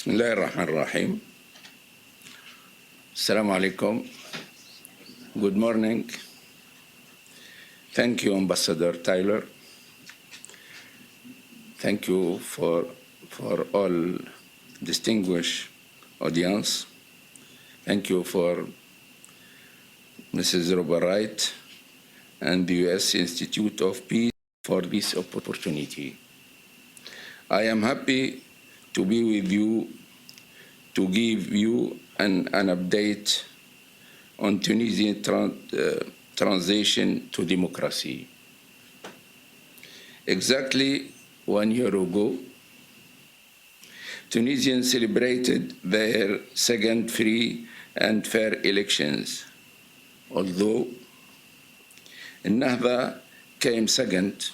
بسم الله الرحمن الرحيم. السلام عليكم. Good morning. Thank you, Ambassador Tyler. Thank you for all distinguished audience. Thank you for Mrs. Robert Wright and the U.S. Institute of Peace for this opportunity. I am happy to be with you to give you an update on Tunisian transition to democracy. Exactly 1 year ago, Tunisians celebrated their second free and fair elections, although Ennahda came second.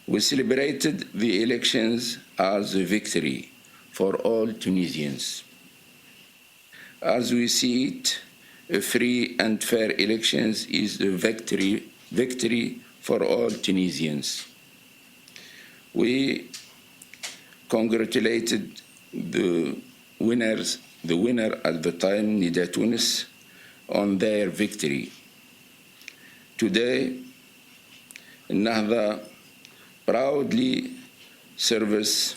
We celebrated the elections as a victory for all Tunisians. As we see it, a free and fair elections is a victory for all Tunisians. We congratulated the winner at the time, Nida Tunis, on their victory. Today, Ennahda proudly serves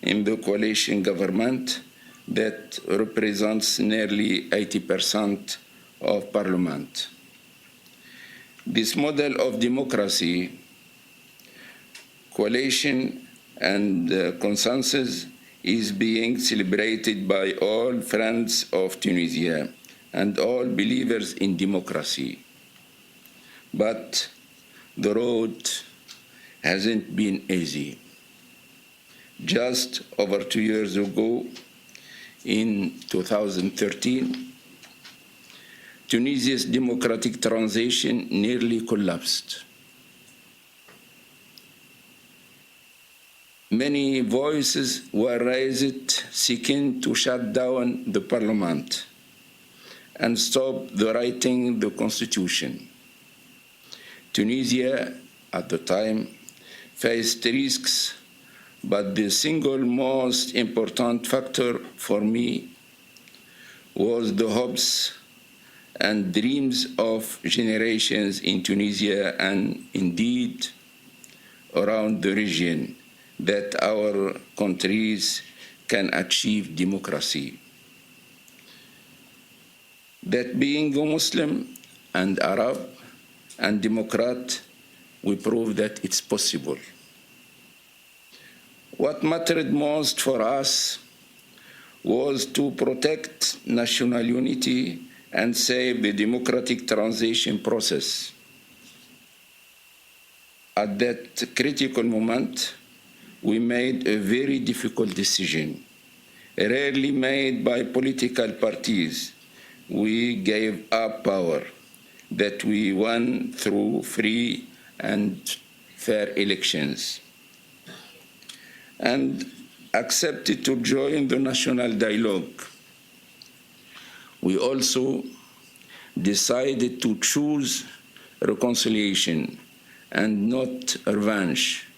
in the coalition government that represents nearly 80% of parliament. This model of democracy, coalition and consensus is being celebrated by all friends of Tunisia and all believers in democracy. But the road hasn't been easy. Just over 2 years ago, in 2013, Tunisia's democratic transition nearly collapsed. Many voices were raised seeking to shut down the parliament and stop the writing the constitution. Tunisia, at the time, faced risks, but the single most important factor for me was the hopes and dreams of generations in Tunisia and indeed around the region that our countries can achieve democracy. That being a Muslim and Arab and Democrat, we prove that it's possible. What mattered most for us was to protect national unity and save the democratic transition process. At that critical moment, we made a very difficult decision, rarely made by political parties. We gave up power that we won through free and fair elections, and accepted to join the national dialogue. We also decided to choose reconciliation and not revenge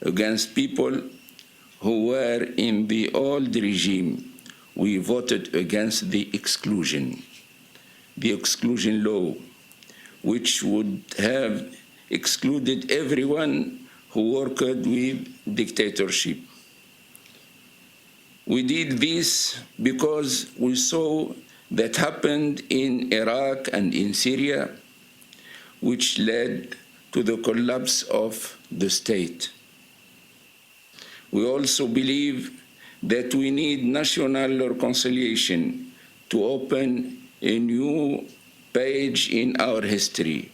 against people who were in the old regime. We voted against the exclusion law, which would have excluded everyone who worked with dictatorship. We did this because we saw that happened in Iraq and in Syria, which led to the collapse of the state. We also believe that we need national reconciliation to open a new page in our history,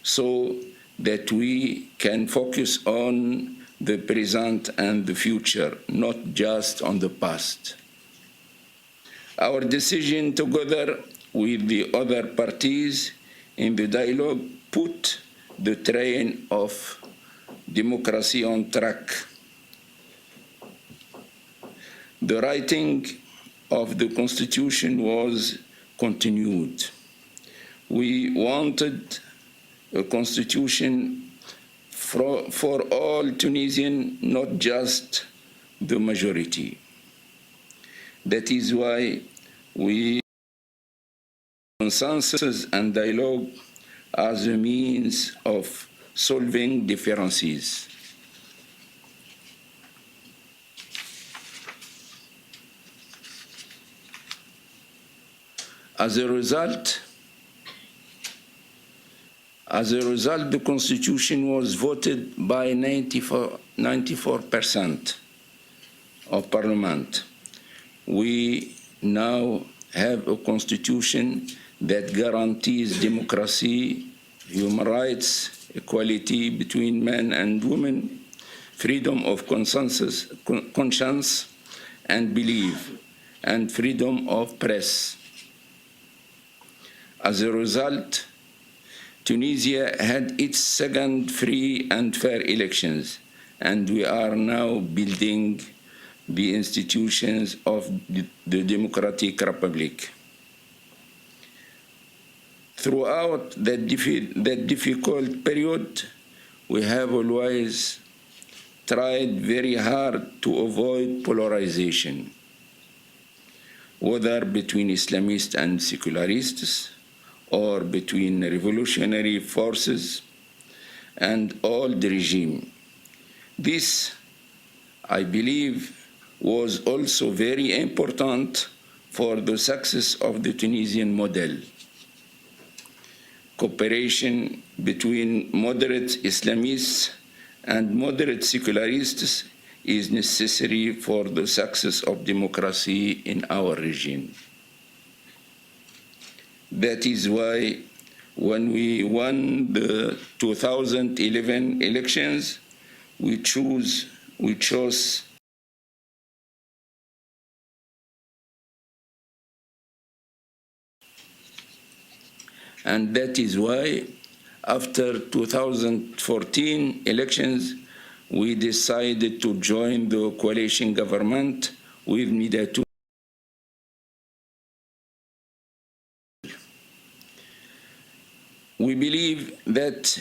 so that we can focus on the present and the future, not just on the past. Our decision, together with the other parties in the dialogue, put the train of democracy on track. The writing of the Constitution was continued. We wanted a constitution for all Tunisians, not just the majority. That is why we consensus and dialogue as a means of solving differences. As a result, the Constitution was voted by 94% of Parliament. We now have a Constitution that guarantees democracy, human rights, equality between men and women, freedom of conscience and belief, and freedom of press. As a result, Tunisia had its second free and fair elections, and we are now building the institutions of the Democratic Republic. Throughout that difficult period, we have always tried very hard to avoid polarization, whether between Islamists and secularists, or between revolutionary forces and old regime. This, I believe, was also very important for the success of the Tunisian model. Cooperation between moderate Islamists and moderate secularists is necessary for the success of democracy in our region. That is why when we won the 2011 elections, we chose and that is why after 2014 elections, we decided to join the coalition government with Midatu. We believe that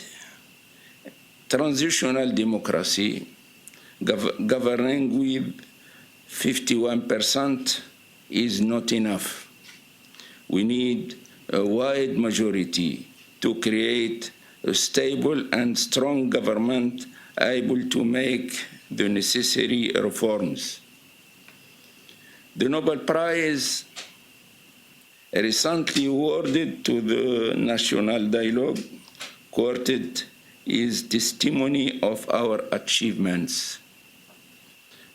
transitional democracy, governing with 51%, is not enough. We need a wide majority to create a stable and strong government able to make the necessary reforms. The Nobel Prize recently awarded to the National Dialogue Quartet is testimony of our achievements.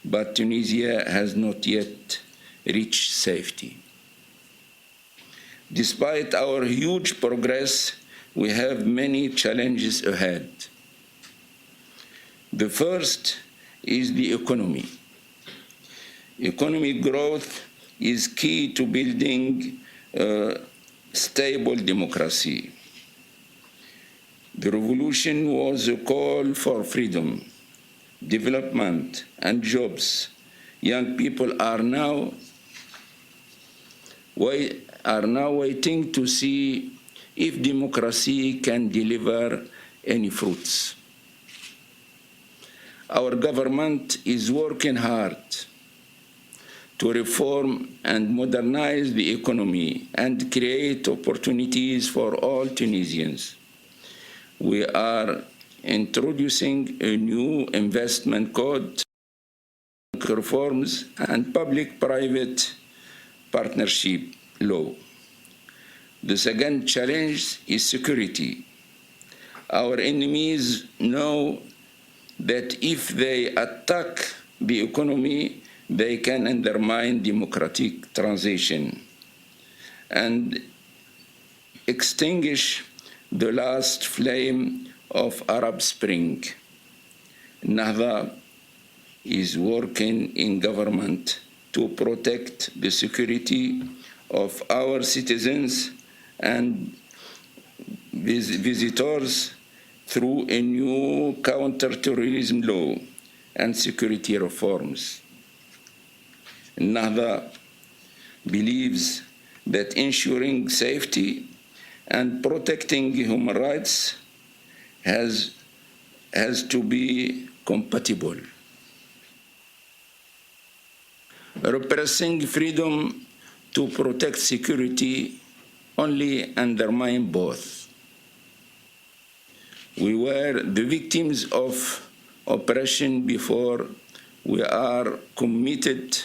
But Tunisia has not yet reached safety. Despite our huge progress, we have many challenges ahead. The first is the economy. Economic growth is key to building a stable democracy. The revolution was a call for freedom, development, and jobs. Young people are now waiting to see if democracy can deliver any fruits. Our government is working hard to reform and modernize the economy and create opportunities for all Tunisians. We are introducing a new investment code, reforms, and public-private partnership law. The second challenge is security. Our enemies know that if they attack the economy, they can undermine democratic transition and extinguish the last flame of Arab Spring. Nahda is working in government to protect the security of our citizens and visitors through a new counter-terrorism law and security reforms. Nahda believes that ensuring safety and protecting human rights has to be compatible. Repressing freedom to protect security only undermine both. We were the victims of oppression before. We are committed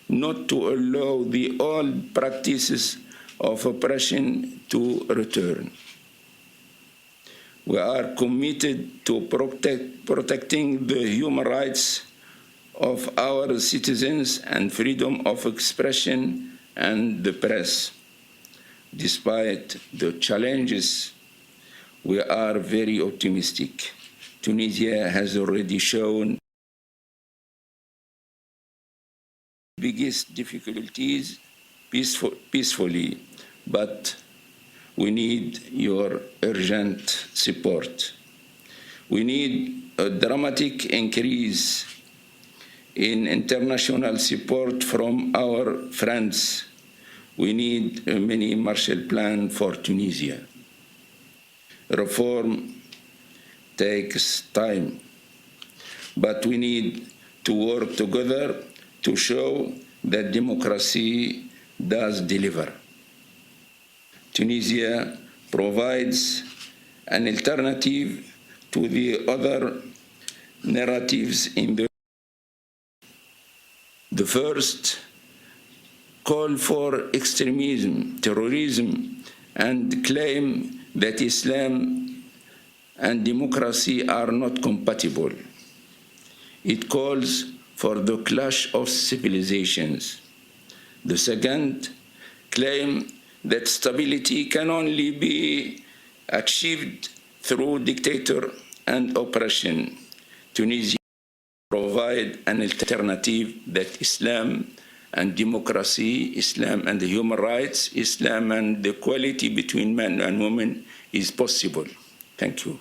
not to allow the old practices of oppression to return. We are committed to protecting the human rights of our citizens and freedom of expression and the press. Despite the challenges, we are very optimistic. Tunisia has already shown biggest difficulties peacefully, but we need your urgent support. We need a dramatic increase in international support from our friends. We need a mini Marshall Plan for Tunisia. Reform takes time, but we need to work together to show that democracy does deliver. Tunisia provides an alternative to the other narratives in the first call for extremism, terrorism, and claim that Islam and democracy are not compatible. It calls for the clash of civilizations. The second claim that stability can only be achieved through dictator and oppression. Tunisia provide an alternative that Islam and democracy, Islam and the human rights, Islam and the equality between men and women is possible. Thank you.